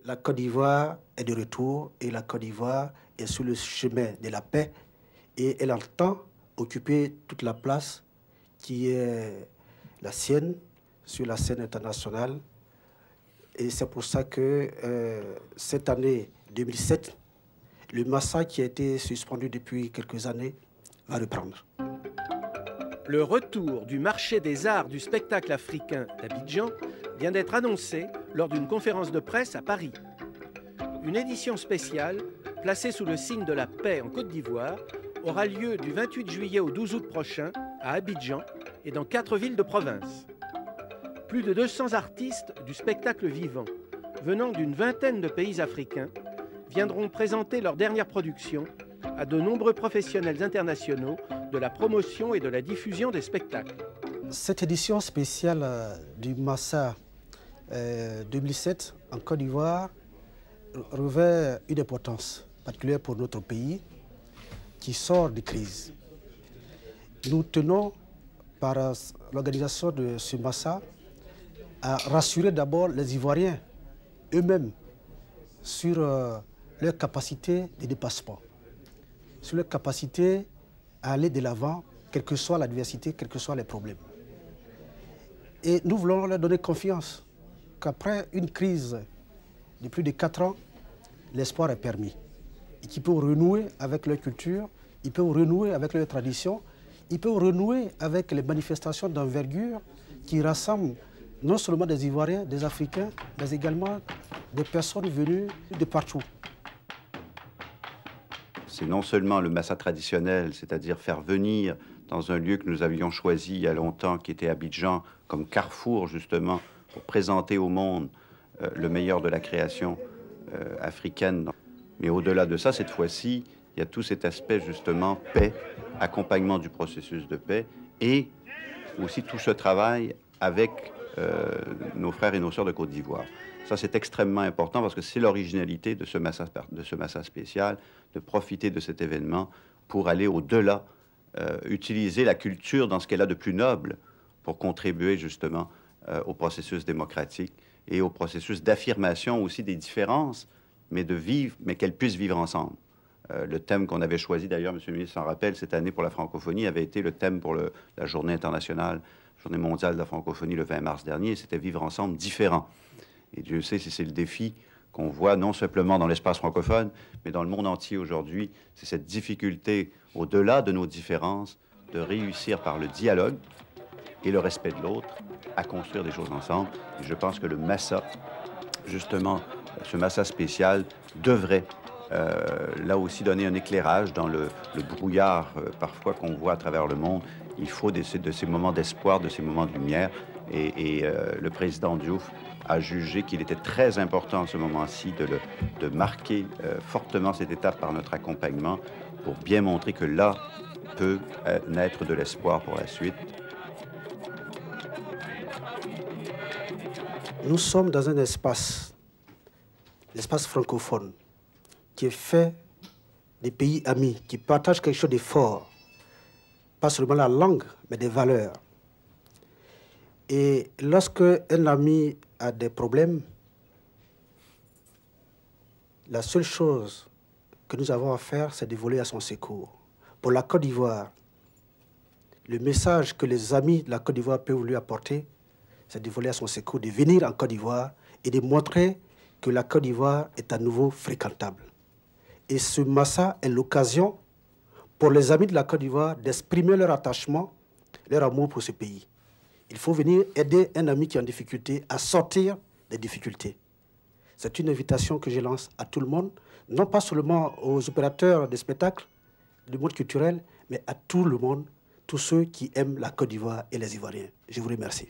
La Côte d'Ivoire est de retour et la Côte d'Ivoire est sur le chemin de la paix et elle entend occuper toute la place qui est la sienne sur la scène internationale. Et c'est pour ça que cette année 2007, le massacre qui a été suspendu depuis quelques années va reprendre. Le retour du marché des arts du spectacle africain d'Abidjan vient d'être annoncé lors d'une conférence de presse à Paris. Une édition spéciale, placée sous le signe de la paix en Côte d'Ivoire, aura lieu du 28 juillet au 12 août prochain à Abidjan et dans 4 villes de province. Plus de 200 artistes du spectacle vivant, venant d'une vingtaine de pays africains, viendront présenter leurs dernières productions à de nombreux professionnels internationaux de la promotion et de la diffusion des spectacles. Cette édition spéciale du Massa 2007 en Côte d'Ivoire revêt une importance particulière pour notre pays qui sort de crise. Nous tenons, par l'organisation de ce Massa, à rassurer d'abord les Ivoiriens eux-mêmes sur leur capacité de dépassement, sur leur capacité à aller de l'avant, quelle que soit l'adversité, quels que soient les problèmes. Et nous voulons leur donner confiance qu'après une crise de plus de 4 ans, l'espoir est permis. Et qu'ils peuvent renouer avec leur culture, ils peuvent renouer avec leur tradition, ils peuvent renouer avec les manifestations d'envergure qui rassemblent non seulement des Ivoiriens, des Africains, mais également des personnes venues de partout. C'est non seulement le Massa traditionnel, c'est-à-dire faire venir dans un lieu que nous avions choisi il y a longtemps, qui était Abidjan, comme carrefour justement, pour présenter au monde le meilleur de la création africaine. Mais au-delà de ça, cette fois-ci, il y a tout cet aspect justement paix, accompagnement du processus de paix et aussi tout ce travail avec nos frères et nos sœurs de Côte d'Ivoire. Ça, c'est extrêmement important parce que c'est l'originalité de ce massa spécial, de profiter de cet événement pour aller au-delà, utiliser la culture dans ce qu'elle a de plus noble pour contribuer justement au processus démocratique et au processus d'affirmation aussi des différences, mais qu'elles puissent vivre ensemble. Le thème qu'on avait choisi, d'ailleurs, M. le ministre s'en rappelle, cette année pour la francophonie, avait été le thème pour la journée internationale, journée mondiale de la francophonie le 20 mars dernier, c'était vivre ensemble différent. Et Dieu sait si c'est le défi qu'on voit non simplement dans l'espace francophone, mais dans le monde entier aujourd'hui, c'est cette difficulté, au-delà de nos différences, de réussir par le dialogue et le respect de l'autre, à construire des choses ensemble. Et je pense que le Massa, justement, ce Massa spécial, devrait là aussi donner un éclairage dans le brouillard parfois qu'on voit à travers le monde. Il faut de ces moments d'espoir, de ces moments de lumière. Et le président Diouf a jugé qu'il était très important à ce moment-ci de marquer fortement cette étape par notre accompagnement pour bien montrer que là peut naître de l'espoir pour la suite. Nous sommes dans un espace, l'espace francophone, qui est fait des pays amis, qui partagent quelque chose de fort, pas seulement la langue, mais des valeurs. Et lorsque un ami a des problèmes, la seule chose que nous avons à faire, c'est de voler à son secours. Pour la Côte d'Ivoire, le message que les amis de la Côte d'Ivoire peuvent lui apporter, c'est de voler à son secours, de venir en Côte d'Ivoire et de montrer que la Côte d'Ivoire est à nouveau fréquentable. Et ce Massa est l'occasion pour les amis de la Côte d'Ivoire d'exprimer leur attachement, leur amour pour ce pays. Il faut venir aider un ami qui est en difficulté à sortir des difficultés. C'est une invitation que je lance à tout le monde, non pas seulement aux opérateurs des spectacles, du monde culturel, mais à tout le monde, tous ceux qui aiment la Côte d'Ivoire et les Ivoiriens. Je vous remercie.